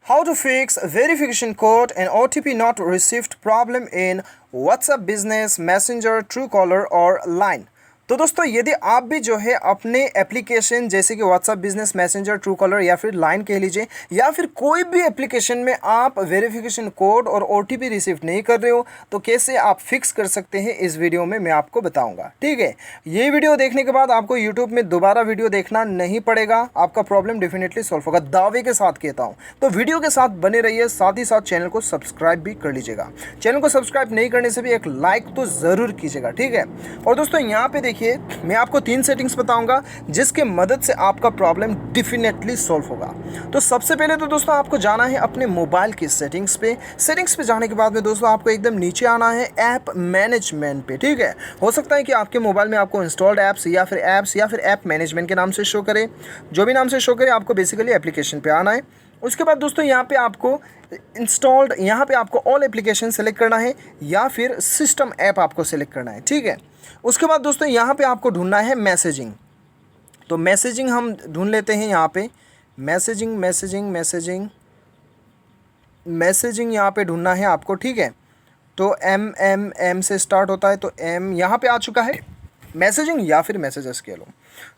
How to fix verification code and OTP not received problem in WhatsApp Business, Messenger, Truecaller और Line। तो दोस्तों यदि आप भी जो है अपने एप्लीकेशन जैसे कि WhatsApp business, messenger, Truecaller या फिर लाइन कह लीजिए या फिर कोई भी एप्लीकेशन में आप वेरिफिकेशन कोड और ओटीपी रिसीव नहीं कर रहे हो तो कैसे आप फिक्स कर सकते हैं इस वीडियो में मैं आपको बताऊंगा। ठीक है, ये वीडियो देखने के बाद आपको यूट्यूब में दोबारा वीडियो देखना नहीं पड़ेगा, आपका प्रॉब्लम डेफिनेटली सॉल्व होगा, दावे के साथ कहता हूँ। तो वीडियो के साथ बने रहिए, साथ ही साथ चैनल को सब्सक्राइब भी कर लीजिएगा। चैनल को सब्सक्राइब नहीं करने से भी एक लाइक तो ज़रूर कीजिएगा। ठीक है, और दोस्तों यहाँ पे देखिए मैं आपको 3 सेटिंग्स बताऊंगा जिसके मदद से आपका प्रॉब्लम डेफिनेटली सॉल्व होगा। तो सबसे पहले तो दोस्तों आपको जाना है अपने मोबाइल की सेटिंग्स पे। सेटिंग्स पे जाने के बाद में दोस्तों आपको एकदम नीचे आना है ऐप मैनेजमेंट पे। ठीक है, हो सकता है कि आपके मोबाइल में आपको इंस्टॉल्ड ऐप्स या फिर ऐप मैनेजमेंट के नाम से शो करे, जो भी नाम से शो करे आपको बेसिकली एप्लीकेशन पे आना है। उसके बाद दोस्तों यहाँ पे आपको इंस्टॉल्ड, यहाँ पे आपको ऑल एप्लीकेशन सेलेक्ट करना है या फिर सिस्टम ऐप आपको सेलेक्ट करना है। ठीक है, उसके बाद दोस्तों यहाँ पे आपको ढूंढना है मैसेजिंग। तो मैसेजिंग हम ढूंढ लेते हैं यहाँ पे मैसेजिंग यहाँ पे ढूंढना है आपको। ठीक है, तो एम से स्टार्ट होता है, तो एम यहाँ पे आ चुका है मैसेजिंग या फिर मैसेजेस कह लो।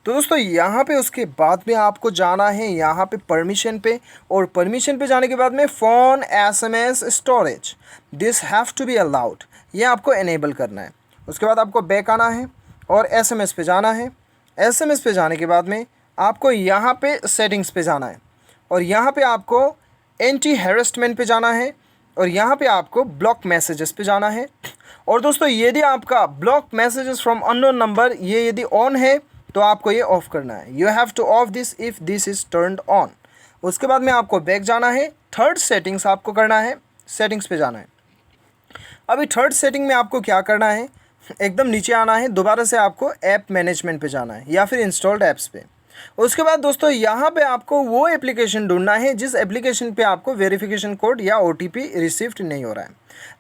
तो दोस्तों यहाँ पे उसके बाद में आपको जाना है यहाँ पे परमिशन पे, और परमिशन पे जाने के बाद में phone SMS storage this have to be allowed, ये आपको इनेबल करना है। उसके बाद आपको बैक आना है और SMS पे जाना है। SMS पे जाने के बाद में आपको यहाँ पे सेटिंग्स पे जाना है और यहाँ पे आपको एंटी हैरेसमेंट पे जाना है और यहाँ पे आपको ब्लॉक मैसेजेस पे जाना है। और दोस्तों यदि आपका block messages from unknown number ये यदि ऑन है तो आपको ये ऑफ करना है। You have two of this if this is turned on. उसके बाद में आपको बैक जाना है, थर्ड सेटिंग्स आपको करना है, सेटिंग्स पे जाना है। अभी थर्ड सेटिंग में आपको क्या करना है, एकदम नीचे आना है, दोबारा से आपको ऐप मैनेजमेंट पे जाना है या फिर इंस्टॉल्ड ऐप्स पे। उसके बाद दोस्तों यहाँ पे आपको वो एप्लीकेशन ढूंढना है जिस एप्लीकेशन पे आपको वेरिफिकेशन कोड या OTP रिसीव्ड नहीं हो रहा है।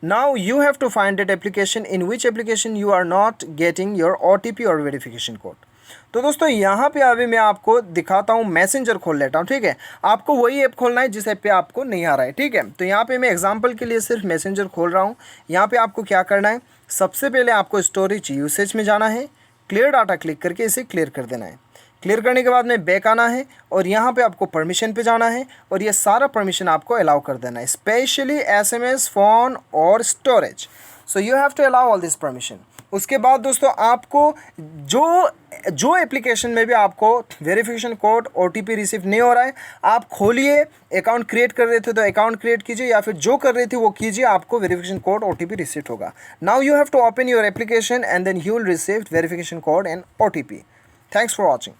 Now you have to find that application in which application you are not getting your OTP और वेरिफिकेशन कोड। तो दोस्तों यहाँ पे अभी मैं आपको दिखाता हूँ, मैसेंजर खोल लेता हूँ। ठीक है, आपको वही ऐप खोलना है जिस ऐप पे आपको नहीं आ रहा है। ठीक है, तो यहाँ पे मैं एग्जांपल के लिए सिर्फ मैसेंजर खोल रहा हूँ। यहाँ पे आपको क्या करना है, सबसे पहले आपको स्टोरेज यूसेज में जाना है, क्लियर डाटा क्लिक करके इसे क्लियर कर देना है। क्लियर करने के बाद में बैक आना है और यहाँ पे आपको परमिशन पे जाना है और ये सारा परमिशन आपको अलाउ कर देना है, स्पेशली SMS, फ़ोन और storage. So you have to allow all this permission. उसके बाद दोस्तों आपको जो एप्लीकेशन में भी आपको वेरिफिकेशन कोड OTP रिसीव नहीं हो रहा है, आप खोलिए, अकाउंट क्रिएट कर रहे थे तो अकाउंट क्रिएट कीजिए या फिर जो कर रहे थे वो कीजिए, आपको वेरिफिकेशन कोड OTP रिसीव होगा। Now you have to open your application and then you will receive verification code and OTP। Thanks for watching.